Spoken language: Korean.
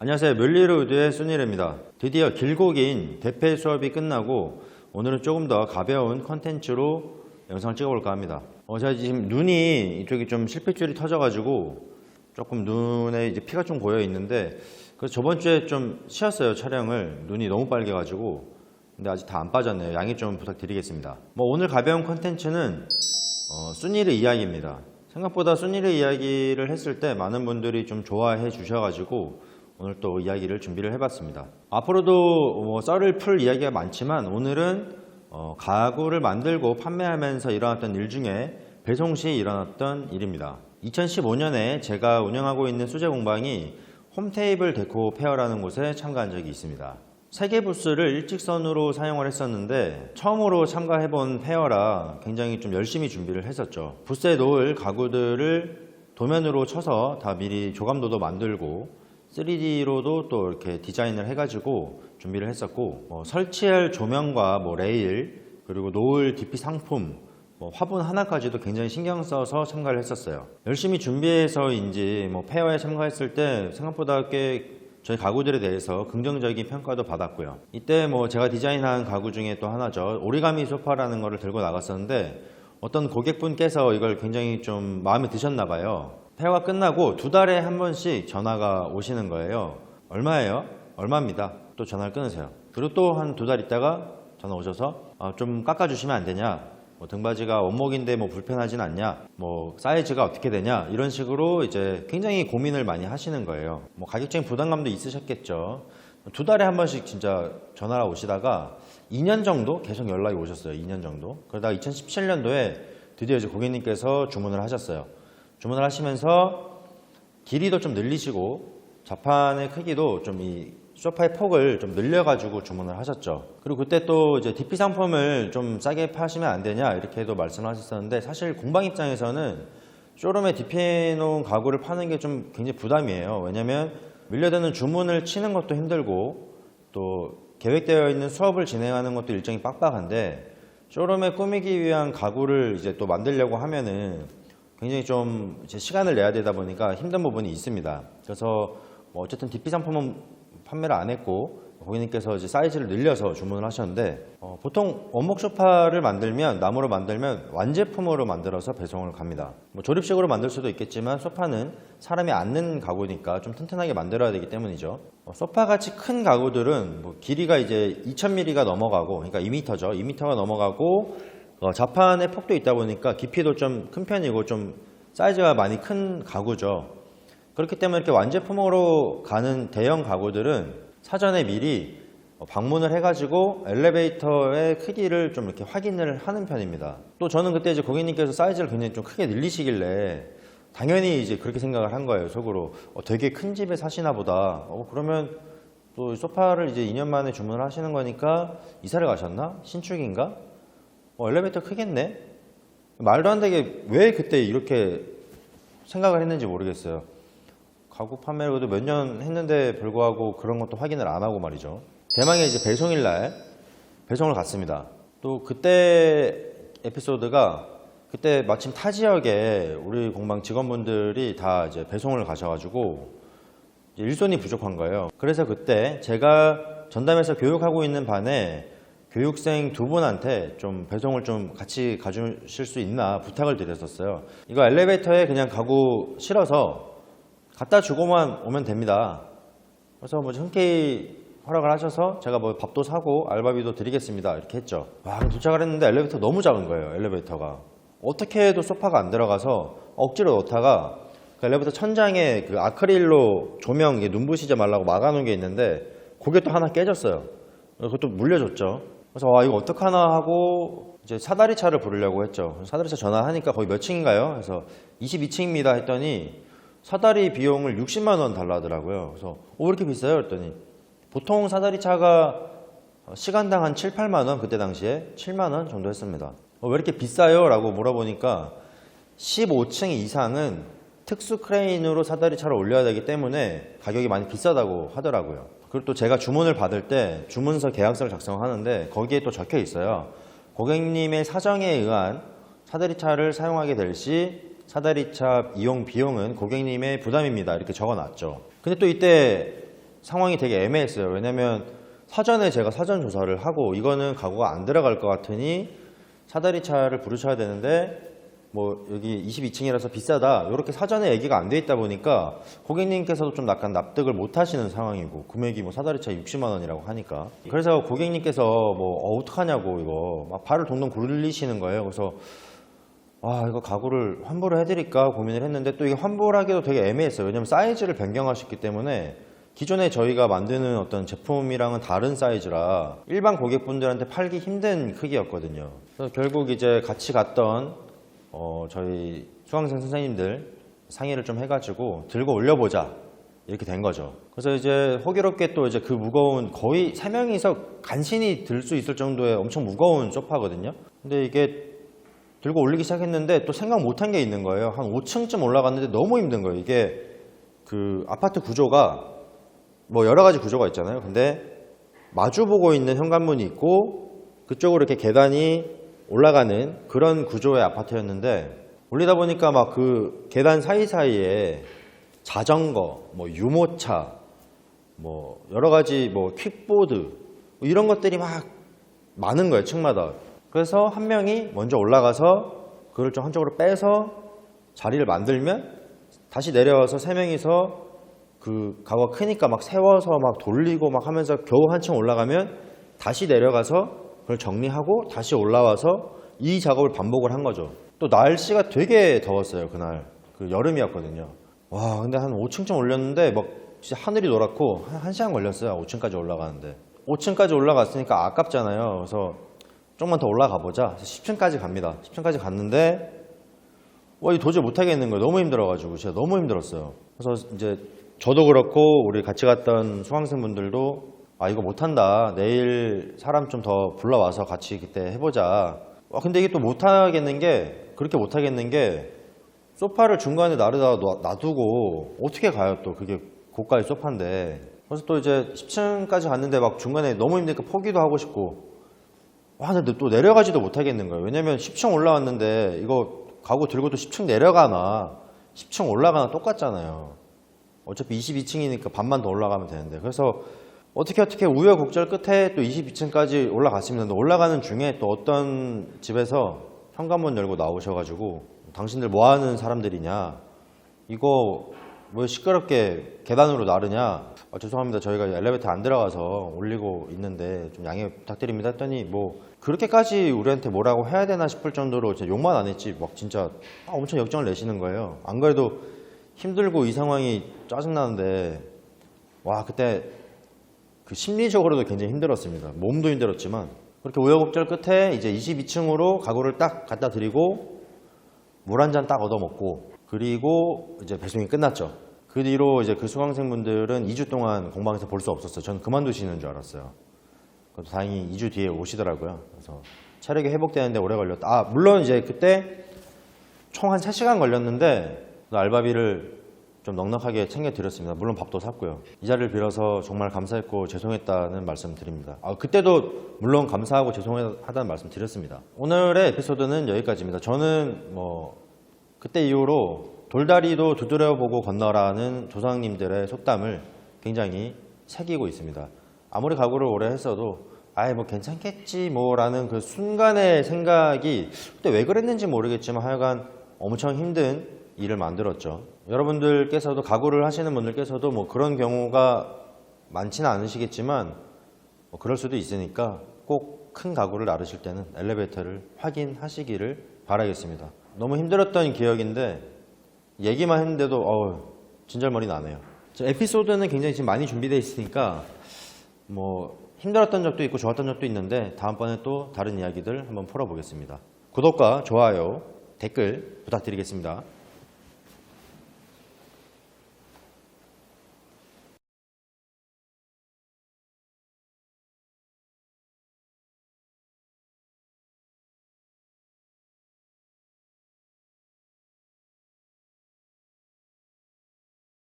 안녕하세요. 뮬리로드의 순일입니다. 드디어 길고 긴 대패 수업이 끝나고 오늘은 조금 더 가벼운 컨텐츠로 영상을 찍어볼까 합니다. 제가 지금 눈이 이쪽이 좀 실핏줄이 터져가지고 조금 눈에 이제 피가 좀 고여 있는데, 그래서 저번 주에 좀 쉬었어요. 촬영을. 눈이 너무 빨개가지고. 근데 아직 다 안 빠졌네요. 양해 좀 부탁드리겠습니다. 오늘 가벼운 컨텐츠는 순일의 이야기입니다. 생각보다 순일의 이야기를 했을 때 많은 분들이 좀 좋아해 주셔가지고 오늘 또 이야기를 준비를 해봤습니다. 앞으로도 썰을 풀 이야기가 많지만 오늘은 가구를 만들고 판매하면서 일어났던 일 중에 배송 시 일어났던 일입니다. 2015년에 제가 운영하고 있는 수제 공방이 홈테이블 데코 페어라는 곳에 참가한 적이 있습니다. 3개 부스를 일직선으로 사용을 했었는데 처음으로 참가해본 페어라 굉장히 좀 열심히 준비를 했었죠. 부스에 놓을 가구들을 도면으로 쳐서 다 미리 조감도도 만들고 3D로도 또 이렇게 디자인을 해가지고 준비를 했었고, 설치할 조명과 레일, 그리고 놓을 DP 상품, 화분 하나까지도 굉장히 신경 써서 참가를 했었어요. 열심히 준비해서인지 페어에 참가했을 때 생각보다 꽤 저희 가구들에 대해서 긍정적인 평가도 받았고요. 이때 제가 디자인한 가구 중에 또 하나죠. 오리가미 소파라는 거를 들고 나갔었는데 어떤 고객분께서 이걸 굉장히 좀 마음에 드셨나 봐요. 페어가 끝나고 2달에 한 번씩 전화가 오시는 거예요. 얼마예요? 얼마입니다. 또 전화를 끊으세요. 그리고 또 한 2달 있다가 전화 오셔서 좀 깎아주시면 안 되냐, 등받이가 원목인데 불편하진 않냐, 사이즈가 어떻게 되냐, 이런 식으로 이제 굉장히 고민을 많이 하시는 거예요. 가격적인 부담감도 있으셨겠죠. 2달에 한 번씩 진짜 전화가 오시다가 2년 정도 계속 연락이 오셨어요. 2년 정도. 그러다가 2017년도에 드디어 이제 고객님께서 주문을 하셨어요. 주문을 하시면서 길이도 좀 늘리시고 자판의 크기도 좀 이 소파의 폭을 좀 늘려가지고 주문을 하셨죠. 그리고 그때 또 이제 DP 상품을 좀 싸게 파시면 안 되냐 이렇게도 말씀을 하셨었는데, 사실 공방 입장에서는 쇼룸에 DP 놓은 가구를 파는 게 좀 굉장히 부담이에요. 왜냐면 밀려드는 주문을 치는 것도 힘들고 또 계획되어 있는 수업을 진행하는 것도 일정이 빡빡한데, 쇼룸에 꾸미기 위한 가구를 이제 또 만들려고 하면은 굉장히 좀 시간을 내야 되다 보니까 힘든 부분이 있습니다. 그래서 어쨌든 DP 상품은 판매를 안 했고 고객님께서 이제 사이즈를 늘려서 주문을 하셨는데, 보통 원목 소파를 만들면, 나무로 만들면 완제품으로 만들어서 배송을 갑니다. 조립식으로 만들 수도 있겠지만 소파는 사람이 앉는 가구니까 좀 튼튼하게 만들어야 되기 때문이죠. 소파같이 큰 가구들은 길이가 이제 2000mm가 넘어가고, 그러니까 2m죠. 2m가 넘어가고 자판의 폭도 있다 보니까 깊이도 좀 큰 편이고 좀 사이즈가 많이 큰 가구죠. 그렇기 때문에 이렇게 완제품으로 가는 대형 가구들은 사전에 미리 방문을 해가지고 엘리베이터의 크기를 좀 이렇게 확인을 하는 편입니다. 또 저는 그때 이제 고객님께서 사이즈를 굉장히 좀 크게 늘리시길래 당연히 이제 그렇게 생각을 한 거예요. 속으로 되게 큰 집에 사시나 보다. 그러면 또 소파를 이제 2년 만에 주문을 하시는 거니까 이사를 가셨나? 신축인가? 엘리베이터 크겠네? 말도 안 되게 왜 그때 이렇게 생각을 했는지 모르겠어요. 가구 판매를 그래도 몇 년 했는데 불구하고 그런 것도 확인을 안 하고 말이죠. 대망의 이제 배송일 날 배송을 갔습니다. 또 그때 에피소드가, 그때 마침 타 지역에 우리 공방 직원분들이 다 이제 배송을 가셔가지고 일손이 부족한 거예요. 그래서 그때 제가 전담해서 교육하고 있는 반에 교육생 2분한테 좀 배송을 좀 같이 가주실 수 있나 부탁을 드렸었어요. 이거 엘리베이터에 그냥 가구 실어서 갖다 주고만 오면 됩니다. 그래서 흔쾌히 허락을 하셔서 제가 밥도 사고 알바비도 드리겠습니다 이렇게 했죠. 도착을 했는데 엘리베이터 너무 작은 거예요. 엘리베이터가 어떻게 해도 소파가 안 들어가서 억지로 넣다가 그 엘리베이터 천장에 그 아크릴로 조명 눈부시지 말라고 막아놓은 게 있는데 그게 또 하나 깨졌어요. 그것도 물려줬죠. 그래서 이거 어떡하나 하고 이제 사다리차를 부르려고 했죠. 사다리차 전화하니까 거기 몇 층인가요? 그래서 22층입니다 했더니 사다리 비용을 60만 원 달라 하더라고요. 그래서 왜 이렇게 비싸요? 그랬더니 보통 사다리차가 시간당 한 7, 8만 원, 그때 당시에 7만 원 정도 했습니다. 왜 이렇게 비싸요? 라고 물어보니까 15층 이상은 특수 크레인으로 사다리차를 올려야 되기 때문에 가격이 많이 비싸다고 하더라고요. 그리고 또 제가 주문을 받을 때 주문서 계약서를 작성하는데 거기에 또 적혀 있어요. 고객님의 사정에 의한 사다리차를 사용하게 될 시 사다리차 이용 비용은 고객님의 부담입니다. 이렇게 적어놨죠. 근데 또 이때 상황이 되게 애매했어요. 왜냐면 사전에 제가 사전 조사를 하고 이거는 가구가 안 들어갈 것 같으니 사다리차를 부르셔야 되는데 뭐 여기 22층이라서 비싸다 이렇게 사전에 얘기가 안 돼 있다 보니까 고객님께서도 좀 약간 납득을 못 하시는 상황이고 금액이 뭐 사다리차 60만 원이라고 하니까 그래서 고객님께서 뭐 어떡하냐고 이거 막 발을 동동 굴리시는 거예요. 그래서 이거 가구를 환불을 해드릴까 고민을 했는데 또 이게 환불하기도 되게 애매했어요. 왜냐면 사이즈를 변경하셨기 때문에 기존에 저희가 만드는 어떤 제품이랑은 다른 사이즈라 일반 고객분들한테 팔기 힘든 크기였거든요. 그래서 결국 이제 같이 갔던 저희 수강생 선생님들 상의를 좀 해가지고 들고 올려보자 이렇게 된 거죠. 그래서 이제 호기롭게 또 이제 그 무거운 거의 3명이서 간신히 들 수 있을 정도의 엄청 무거운 소파거든요. 근데 이게 들고 올리기 시작했는데 또 생각 못한 게 있는 거예요. 한 5층쯤 올라갔는데 너무 힘든 거예요. 이게 그 아파트 구조가 뭐 여러 가지 구조가 있잖아요. 근데 마주보고 있는 현관문이 있고 그쪽으로 이렇게 계단이 올라가는 그런 구조의 아파트였는데 올리다 보니까 막 그 계단 사이사이에 자전거, 뭐 유모차, 뭐 여러 가지 뭐 킥보드 뭐 이런 것들이 막 많은 거예요. 층마다. 그래서 한 명이 먼저 올라가서 그걸 좀 한쪽으로 빼서 자리를 만들면 다시 내려와서 세 명이서 그 가구가 크니까 막 세워서 막 돌리고 막 하면서 겨우 한층 올라가면 다시 내려가서 그걸 정리하고 다시 올라와서 이 작업을 반복을 한 거죠. 또 날씨가 되게 더웠어요. 그날 그 여름이었거든요. 와 근데 한 5층쯤 올렸는데 막 진짜 하늘이 노랗고 한 시간 걸렸어요. 5층까지 올라가는데 5층까지 올라갔으니까 아깝잖아요. 그래서 조금만 더 올라가 보자. 10층까지 갑니다. 10층까지 갔는데 이 도저히 못하겠는 거예요. 너무 힘들어가지고 진짜 너무 힘들었어요. 그래서 이제 저도 그렇고 우리 같이 갔던 수강생분들도 이거 못한다. 내일 사람 좀 더 불러와서 같이 그때 해보자. 근데 이게 또 못하겠는 게 그렇게 못하겠는 게 소파를 중간에 나르다가 놔두고 어떻게 가요 또 그게 고가의 소파인데. 그래서 또 이제 10층까지 갔는데 막 중간에 너무 힘드니까 포기도 하고 싶고 근데 또 내려가지도 못하겠는 거예요. 왜냐면 10층 올라왔는데 이거 가구 들고 또 10층 내려가나 10층 올라가나 똑같잖아요. 어차피 22층이니까 반만 더 올라가면 되는데. 그래서 어떻게 우여곡절 끝에 또 22층까지 올라갔습니다. 근데 올라가는 중에 또 어떤 집에서 현관문 열고 나오셔가지고 당신들 뭐 하는 사람들이냐, 이거 뭐 시끄럽게 계단으로 나르냐, 죄송합니다. 저희가 엘리베이터 안 들어가서 올리고 있는데 좀 양해 부탁드립니다 했더니 뭐 그렇게까지 우리한테 뭐라고 해야 되나 싶을 정도로 진짜 욕만 안 했지 막 진짜 엄청 역정을 내시는 거예요. 안 그래도 힘들고 이 상황이 짜증나는데 그때 그 심리적으로도 굉장히 힘들었습니다. 몸도 힘들었지만 그렇게 우여곡절 끝에 이제 22층으로 가구를 딱 갖다 드리고 물 한 잔 딱 얻어먹고 그리고 이제 배송이 끝났죠. 그 뒤로 이제 그 수강생분들은 2주 동안 공방에서 볼 수 없었어요. 저는 그만두시는 줄 알았어요. 그래도 다행히 2주 뒤에 오시더라고요. 그래서 체력이 회복되는데 오래 걸렸다. 물론 이제 그때 총 한 3시간 걸렸는데 알바비를 좀 넉넉하게 챙겨드렸습니다. 물론 밥도 샀고요. 이 자리를 빌어서 정말 감사했고 죄송했다는 말씀 드립니다. 그때도 물론 감사하고 죄송하다는 말씀 드렸습니다. 오늘의 에피소드는 여기까지입니다. 저는 그때 이후로 돌다리도 두드려보고 건너라는 조상님들의 속담을 굉장히 새기고 있습니다. 아무리 가구를 오래 했어도 뭐 괜찮겠지 라는 그 순간의 생각이 그때 왜 그랬는지 모르겠지만 하여간 엄청 힘든 일을 만들었죠. 여러분들께서도 가구를 하시는 분들께서도 그런 경우가 많지는 않으시겠지만 그럴 수도 있으니까 꼭 큰 가구를 나르실 때는 엘리베이터를 확인하시기를 바라겠습니다. 너무 힘들었던 기억인데 얘기만 했는데도 진절머리 나네요. 에피소드는 굉장히 지금 많이 준비되어 있으니까 힘들었던 적도 있고 좋았던 적도 있는데 다음번에 또 다른 이야기들 한번 풀어보겠습니다. 구독과 좋아요, 댓글 부탁드리겠습니다.